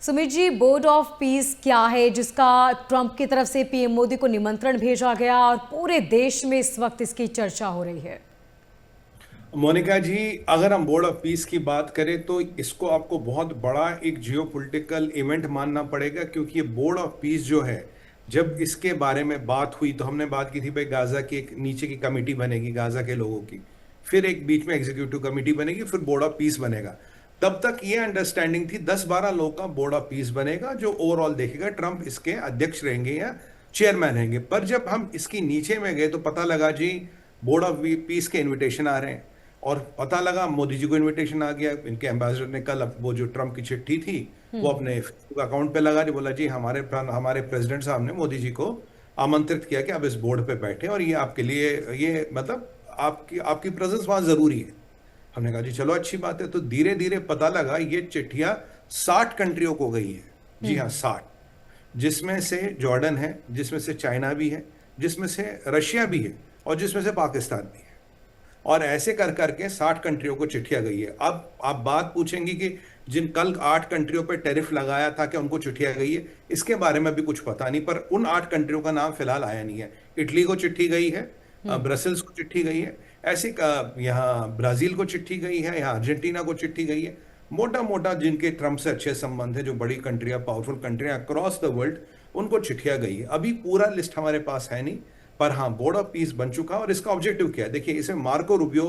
Sumit ji, board of peace क्या है जिसका ट्रंप की तरफ से पीएम मोदी को निमंत्रण भेजा गया और पूरे देश में इस वक्त इसकी चर्चा हो रही है? मोनिका जी, अगर हम बोर्ड ऑफ पीस की बात करें तो इसको आपको बहुत बड़ा एक जियोपॉलिटिकल इवेंट मानना पड़ेगा, क्योंकि ये बोर्ड ऑफ पीस जो है, जब इसके बारे में बात हुई तो हमने बात की थी भाई गाजा की एक नीचे की कमेटी बनेगी गाजा के लोगों की, फिर एक बीच में एग्जीक्यूटिव कमेटी बनेगी, फिर बोर्ड ऑफ पीस बनेगा। तब तक ये अंडरस्टैंडिंग थी 10-12 लोगों का बोर्ड ऑफ पीस बनेगा जो ओवरऑल देखेगा, ट्रंप इसके अध्यक्ष रहेंगे या चेयरमैन रहेंगे। पर जब हम इसकी नीचे में गए तो पता लगा जी बोर्ड ऑफ पीस के इन्विटेशन आ रहे हैं, और पता लगा मोदी जी को इनविटेशन आ गया। इनके एम्बेसडर ने कल वो जो ट्रम्प की चिट्ठी थी वो अपने फेसबुक अकाउंट पे लगा दी, बोला जी हमारे प्रेसिडेंट साहब ने मोदी जी को आमंत्रित किया कि आप इस बोर्ड पे बैठे और ये आपके लिए ये मतलब आपकी आपकी प्रेजेंस वहां जरूरी है। हमने कहा जी चलो अच्छी बात है। तो धीरे धीरे पता लगा ये चिट्ठियां 60 कंट्रियों को गई है। जी हाँ, 60, जिसमें से जॉर्डन है, जिसमें से चाइना भी है, जिसमें से रशिया भी है, और जिसमें से पाकिस्तान भी है। और ऐसे कर करके 60 कंट्रियों को चिट्ठियां गई है। अब आप बात पूछेंगी कि जिन कल 8 कंट्रियों पे टैरिफ लगाया था कि उनको चिट्ठियां गई है, इसके बारे में भी कुछ पता नहीं। पर उन 8 कंट्रियों का नाम फिलहाल आया नहीं है। इटली को चिट्ठी गई है, ब्रसल्स को चिट्ठी गई है, ऐसे यहाँ ब्राजील को चिट्ठी गई है, यहाँ अर्जेंटीना को चिट्ठी गई है। मोटा मोटा जिनके ट्रंप से अच्छे संबंध है, जो बड़ी कंट्रियां, पावरफुल कंट्रियां अक्रॉस द वर्ल्ड, उनको चिट्ठियां गई है। अभी पूरा लिस्ट हमारे पास है नहीं, पर हाँ बोर्ड ऑफ पीस बन चुका। और इसका ऑब्जेक्टिव क्या है देखिए, इसे मार्को रूबियो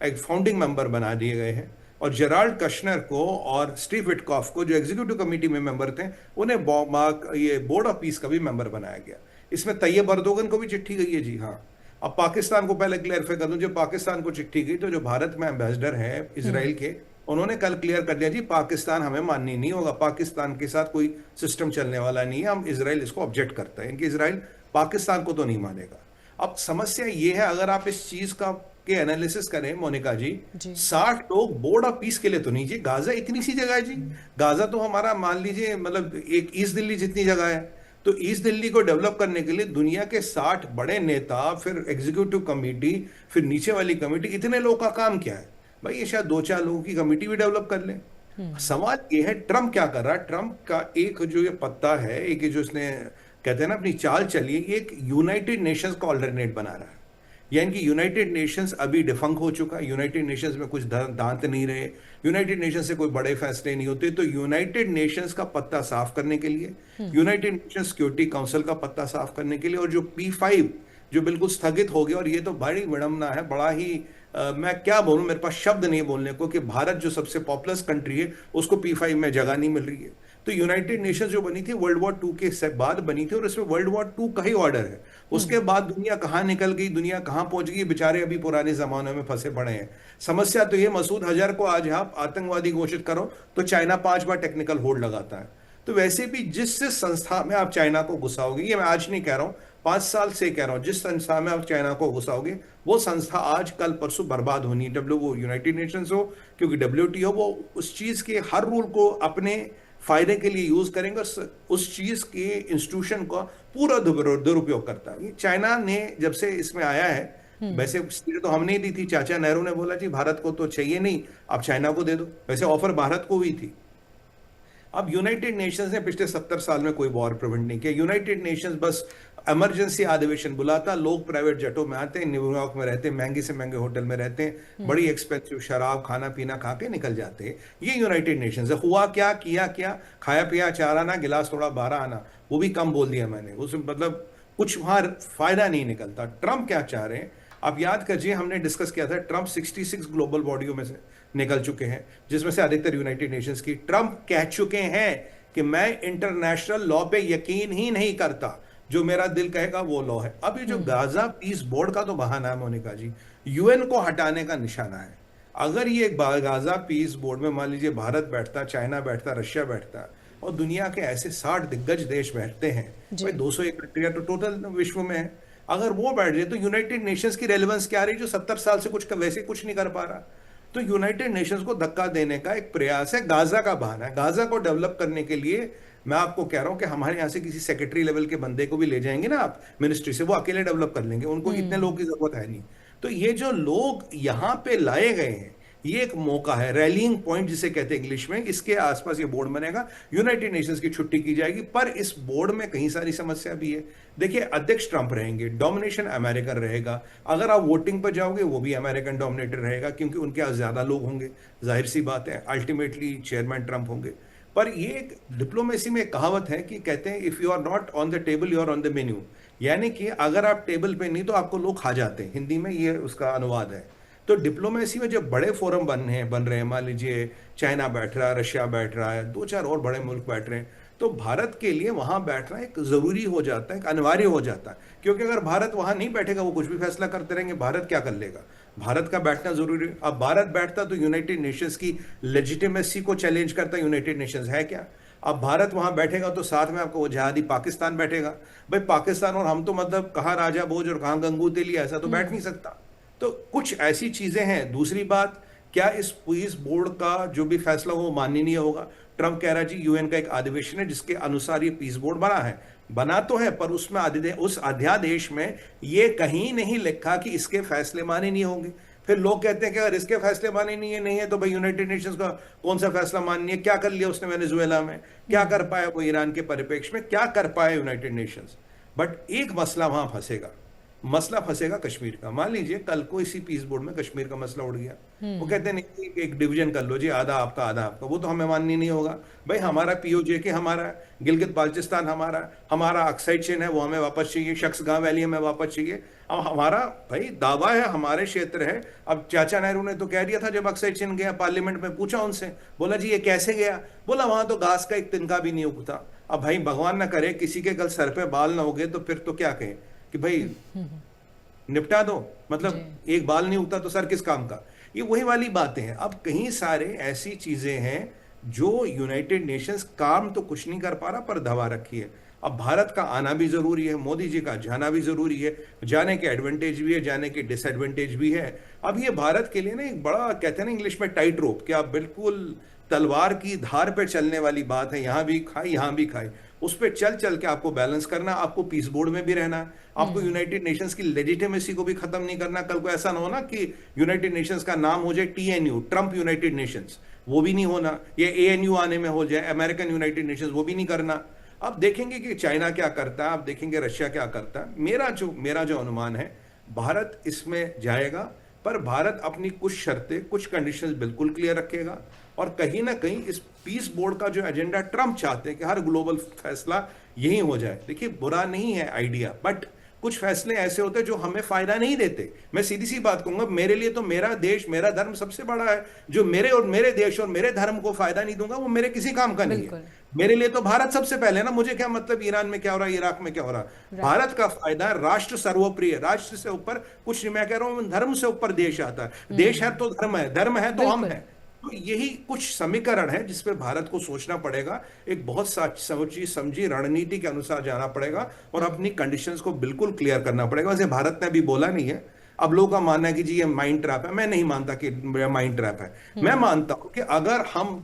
एक फाउंडिंग मेंबर बना दिए गए हैं, और जेराल्ड कश्नर को और स्टीव विटकॉफ को जो एग्जीक्यूटिव कमेटी में मेंबर थे, उन्हें ये बोर्ड ऑफ पीस का भी मेंबर बनाया गया। इसमें तैयब अर्दोगन को भी चिट्ठी गई है। जी हाँ। अब पाकिस्तान को पहले क्लियरफाई कर दूं, जो पाकिस्तान को चिट्ठी गई तो जो भारत में एम्बेसडर है इसराइल के, उन्होंने कल क्लियर कर दिया जी पाकिस्तान हमें माननी नहीं होगा, पाकिस्तान के साथ कोई सिस्टम चलने वाला नहीं है, हम इसराइल इसको ऑब्जेक्ट करते हैं कि इसराइल पाकिस्तान को तो नहीं मानेगा। अब समस्या ये है, अगर आप इस चीज का के एनालिसिस करें मोनिका जी, 60 लोग बोर्ड ऑफ पीस के लिए तो नहीं जी। गाजा इतनी सी जगह है जी, गाजा तो हमारा मान लीजिए मतलब एक ईस्ट दिल्ली जितनी जगह है। तो ईस्ट दिल्ली को डेवलप करने के लिए दुनिया के 60 बड़े नेता, फिर एग्जीक्यूटिव कमेटी, फिर नीचे वाली कमेटी, इतने लोगों का काम क्या है भाई? ये शायद 2-4 लोगों की कमेटी भी डेवलप कर ले। सवाल ये है ट्रंप क्या कर रहा है। ट्रंप का एक जो ये पत्ता है, एक जो इसने कहते हैं ना अपनी चाल चलिए, ये एक यूनाइटेड नेशंस का ऑल्टरनेट बना रहा है। यानी कि यूनाइटेड नेशंस अभी डिफंक हो चुका है, यूनाइटेड नेशंस में कुछ दांत नहीं रहे, यूनाइटेड नेशंस से कोई बड़े फैसले नहीं होते। तो यूनाइटेड नेशंस का पत्ता साफ करने के लिए, यूनाइटेड नेशंस सिक्योरिटी काउंसिल का पत्ता साफ करने के लिए, और जो P5 जो बिल्कुल स्थगित हो गया, और ये तो बड़ी विडंबना है, बड़ा ही मैं क्या बोलूं, मेरे पास शब्द नहीं बोलने को, कि भारत जो सबसे पॉपुलस कंट्री है उसको P5 में जगह नहीं मिल रही है। तो यूनाइटेड नेशंस जो बनी थी वर्ल्ड वॉर 2 के बाद बनी थी, और इसमें वर्ल्ड वॉर 2 का ही ऑर्डर है। उसके बाद दुनिया कहां निकल गई, दुनिया कहां पहुंच गई, बेचारे अभी पुराने जमाने में फंसे पड़े हैं। समस्या तो ये, मसूद अजहर को आज आप आतंकवादी घोषित करो तो चाइना 5 बार टेक्निकल होल्ड लगाता है। तो वैसे भी जिस संस्था में आप चाइना को घुसाओगे, ये मैं आज नहीं कह रहा हूं, 5 साल से कह रहा हूं, जिस संस्था में आप चाइना को घुसाओगे वो संस्था आज कल परसों बर्बाद होनी है। वो यूनाइटेड नेशंस हो, क्योंकि WTO, वो उस चीज के हर रूल को अपने फायदे के लिए यूज करेंगे, उस चीज के इंस्टीट्यूशन का पूरा दुरुपयोग करता है। चाइना ने जब से इसमें आया है, वैसे सीट तो हमने ही दी थी, चाचा नेहरू ने बोला जी भारत को तो चाहिए नहीं, आप चाइना को दे दो। वैसे ऑफर भारत को हुई थी। अब यूनाइटेड नेशंस ने पिछले 70 साल में कोई वॉर प्रिवेंट नहीं किया। यूनाइटेड नेशंस बस इमरजेंसी अधिवेशन बुलाता, लोग प्राइवेट जेटों में आते हैं, न्यूयॉर्क में रहते हैं, महंगे से महंगे होटल में रहते हैं, बड़ी एक्सपेंसिव शराब खाना पीना खा के निकल जाते हैं। ये यूनाइटेड नेशंस है। हुआ क्या, किया क्या, खाया पिया 4 आना, गिलास थोड़ा 12 आना, वो भी कम बोल दिया मैंने, उस मतलब कुछ वहां फायदा नहीं निकलता। ट्रंप क्या चाह रहे हैं आप याद करिए, हमने डिस्कस किया था, ट्रंप 66 ग्लोबल बॉडियों में से निकल चुके हैं, जिसमें से अधिकतर यूनाइटेड नेशंस की। ट्रंप कह चुके हैं कि मैं इंटरनेशनल लॉ पे यकीन ही नहीं करता, जो मेरा दिल कहेगा वो लॉ है। अब ये जो गाजा पीस बोर्ड का तो बहाना है मोनिका जी, UN को हटाने का निशाना है। अगर ये गाजा पीस बोर्ड में मान लीजिए भारत बैठता, चाइना बैठता, रशिया बैठता, और दुनिया के ऐसे 60 दिग्गज देश बैठते हैं, भाई 201 कंट्रियां तो टोटल विश्व में है, अगर वो बैठ जाए तो यूनाइटेड नेशंस की रेलेवेंस क्या रही, जो 70 साल से वैसे कुछ नहीं कर पा रहा। तो यूनाइटेड नेशंस को धक्का देने का एक प्रयास है, गाजा का बहाना है। गाजा को डेवलप करने के लिए मैं आपको कह रहा हूं कि हमारे यहां से किसी सेक्रेटरी लेवल के बंदे को भी ले जाएंगे ना आप मिनिस्ट्री से, वो अकेले डेवलप कर लेंगे, उनको इतने लोग की जरूरत है नहीं। तो ये जो लोग यहां पे लाए गए हैं, ये एक मौका है, रैलिंग पॉइंट जिसे कहते हैं इंग्लिश में, इसके आसपास ये बोर्ड बनेगा, यूनाइटेड नेशंस की छुट्टी की जाएगी। पर इस बोर्ड में कई सारी समस्या भी है। देखिए, अध्यक्ष ट्रंप रहेंगे, डोमिनेशन अमेरिकन रहेगा, अगर आप वोटिंग पर जाओगे वो भी अमेरिकन डोमिनेटेड रहेगा क्योंकि उनके यहाँ ज्यादा लोग होंगे, जाहिर सी बात है, अल्टीमेटली चेयरमैन ट्रंप होंगे। पर ये एक डिप्लोमेसी में एक कहावत है कि कहते हैं if you are not on the table you are on the menu, यानी कि अगर आप टेबल पे नहीं तो आपको लोग खा जाते हैं, हिंदी में ये उसका अनुवाद है। तो डिप्लोमेसी में जब बड़े फोरम बन रहे हैं, मान लीजिए चाइना बैठ रहा है, रशिया बैठ रहा है, दो चार और बड़े मुल्क बैठ रहे हैं, तो भारत के लिए वहां बैठना एक जरूरी हो जाता है, एक अनिवार्य हो जाता है। क्योंकि अगर भारत वहां नहीं बैठेगा, वो कुछ भी फैसला करते रहेंगे, भारत क्या कर लेगा? भारत का बैठना जरूरी है। अब भारत बैठता तो यूनाइटेड नेशंस की लेजिटिमेसी को चैलेंज करता, यूनाइटेड नेशंस है क्या? अब भारत वहां बैठेगा तो साथ में आपको वो जहादी पाकिस्तान बैठेगा। भाई पाकिस्तान और हम तो मतलब कहाँ राजा भोज और कहाँ गंगू तेली, ऐसा तो बैठ नहीं सकता। तो कुछ ऐसी चीजें हैं। दूसरी बात, क्या इस पीस बोर्ड का जो भी फैसला हो वो माननीय होगा? ट्रंप कह रहा है जी यूएन का एक अधिवेशन है जिसके अनुसार ये पीस बोर्ड बना है। बना तो है, पर उसमें उस अध्यादेश में ये कहीं नहीं लिखा कि इसके फैसले माननीय होंगे। फिर लोग कहते हैं कि अगर इसके फैसले माननीय नहीं है तो भाई यूनाइटेड नेशंस का कौन सा फैसला माननीय? क्या कर लिया उसने वेनेजुएला में? क्या कर पाया वो ईरान के परिप्रेक्ष्य में? क्या कर पाया यूनाइटेड नेशंस? बट एक मसला वहां फंसेगा, मसला फंसेगा कश्मीर का। मान लीजिए कल को इसी पीस बोर्ड में कश्मीर का मसला उड़ गया, वो कहते हैं नहीं एक डिवीजन कर लो जी, आधा आपका आधा आपका, वो तो हमें माननी नहीं होगा। भाई हमारा पीओजे के हमारा है, गिलगित बाल्चिस्तान हमारा है, हमारा अक्साइड चेन है वो हमें वापस चाहिए, शख्स गांव वैली हमें वापस चाहिए। अब हमारा भाई दावा है, हमारे क्षेत्र है। अब चाचा नेहरू ने तो कह दिया था जब अक्साइड चेन गया पार्लियामेंट में, पूछा उनसे, बोला जी ये कैसे गया? बोला वहां तो घास का एक तिनका भी नहीं उगता। अब भाई भगवान ना करे किसी के कल सर पे बाल ना उगे तो फिर तो क्या कहें कि भाई निपटा दो, मतलब एक बाल नहीं उगता तो सर किस काम का? ये वही वाली बातें हैं। अब कई सारे ऐसी चीजें हैं जो यूनाइटेड नेशंस काम तो कुछ नहीं कर पा रहा पर दबा रखी है। अब भारत का आना भी जरूरी है, मोदी जी का जाना भी जरूरी है, जाने के एडवांटेज भी है, जाने के डिसएडवांटेज भी है। अब ये भारत के लिए ना एक बड़ा, कहते हैं ना इंग्लिश में टाइट रोप, कि आप बिल्कुल तलवार की धार पे चलने वाली बात है, यहां भी खाए यहां भी खाए, उस पर चल चल के आपको बैलेंस करना, आपको पीस बोर्ड में भी रहना, आपको यूनाइटेड नेशंस की लेजिटिमेसी को भी खत्म नहीं करना। कल को ऐसा ना हो ना कि यूनाइटेड नेशंस का नाम हो जाए टीएनयू, ट्रंप यूनाइटेड नेशंस, वो भी नहीं होना। ये एएनयू आने में हो जाए, अमेरिकन यूनाइटेड नेशंस, वो भी नहीं करना। अब देखेंगे कि चाइना क्या करता है, आप देखेंगे रशिया क्या करता है। मेरा जो अनुमान है, भारत इसमें जाएगा, पर भारत अपनी कुछ शर्तें, कुछ कंडीशंस बिल्कुल क्लियर रखेगा। और कहीं ना कहीं इस पीस बोर्ड का जो एजेंडा ट्रंप चाहते हैं कि हर ग्लोबल फैसला यही हो जाए, देखिए बुरा नहीं है आइडिया, बट कुछ फैसले ऐसे होते हैं जो हमें फायदा नहीं देते। मैं सीधी सी बात कहूंगा, मेरे लिए तो मेरा देश मेरा धर्म सबसे बड़ा है। जो मेरे देश और मेरे धर्म को फायदा नहीं दूंगा वो मेरे किसी काम का नहीं है। मेरे लिए तो भारत सबसे पहले ना, मुझे क्या मतलब ईरान में क्या हो रहा है, इराक में क्या हो रहा है। भारत का फायदा, राष्ट्र सर्वोप्रिय, राष्ट्र से ऊपर कुछ नहीं, मैं कह रहा हूं धर्म से ऊपर देश आता है। देश है तो धर्म है, धर्म है तो हम है। तो यही कुछ समीकरण है जिसपे भारत को सोचना पड़ेगा, एक बहुत सोची समझी रणनीति के अनुसार जाना पड़ेगा और अपनी कंडीशंस को बिल्कुल क्लियर करना पड़ेगा। वैसे भारत ने अभी बोला नहीं है। अब लोगों का मानना है कि जी ये माइंड ट्रैप है, मैं नहीं मानता कि माइंड ट्रैप है। मैं मानता हूं कि अगर हम,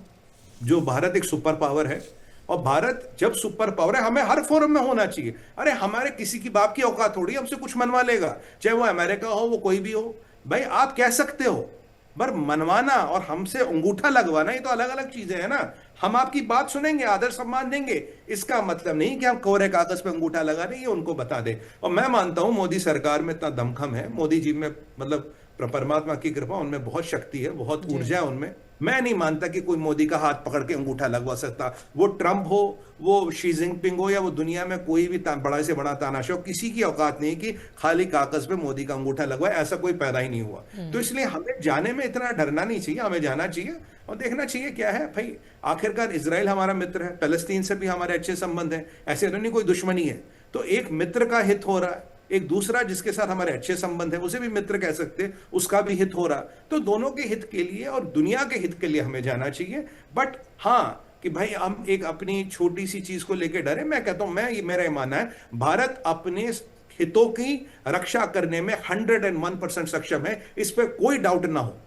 जो भारत एक सुपर पावर है, और भारत जब सुपर पावर है हमें हर फोरम में होना चाहिए। अरे हमारे किसी की बाप की औकात थोड़ी हमसे कुछ मनवा लेगा, चाहे वो अमेरिका हो वो कोई भी हो। भाई आप कह सकते हो, पर मनवाना और हमसे अंगूठा लगवाना ये तो अलग अलग चीजें हैं ना। हम आपकी बात सुनेंगे, आदर सम्मान देंगे, इसका मतलब नहीं कि हम कोरे कागज पे अंगूठा लगा दें, ये उनको बता दें। और मैं मानता हूं मोदी सरकार में इतना दमखम है, मोदी जी में मतलब परमात्मा की कृपा, उनमें बहुत शक्ति है, बहुत ऊर्जा है उनमें। मैं नहीं मानता कि कोई मोदी का हाथ पकड़ के अंगूठा लगवा सकता। वो ट्रंप हो, वो शी जिनपिंग हो, या वो दुनिया में कोई भी बड़ा से बड़ा तानाशाह हो, किसी की औकात नहीं कि खाली कागज पे मोदी का अंगूठा लगवाए, ऐसा कोई पैदा ही नहीं हुआ। तो इसलिए हमें जाने में इतना डरना नहीं चाहिए, हमें जाना चाहिए और देखना चाहिए क्या है। भाई आखिरकार इजराइल हमारा मित्र है, फलस्तीन से भी हमारे अच्छे संबंध हैं, ऐसे तो नहीं कोई दुश्मनी है। तो एक मित्र का हित हो रहा है, एक दूसरा जिसके साथ हमारे अच्छे संबंध है उसे भी मित्र कह सकते हैं, उसका भी हित हो रहा। तो दोनों के हित के लिए और दुनिया के हित के लिए हमें जाना चाहिए। बट हाँ, कि भाई हम एक अपनी छोटी सी चीज को लेकर डरे, मैं कहता हूं, मेरा ये मानना है, भारत अपने हितों की रक्षा करने में 101% सक्षम है, इस पर कोई डाउट ना हो।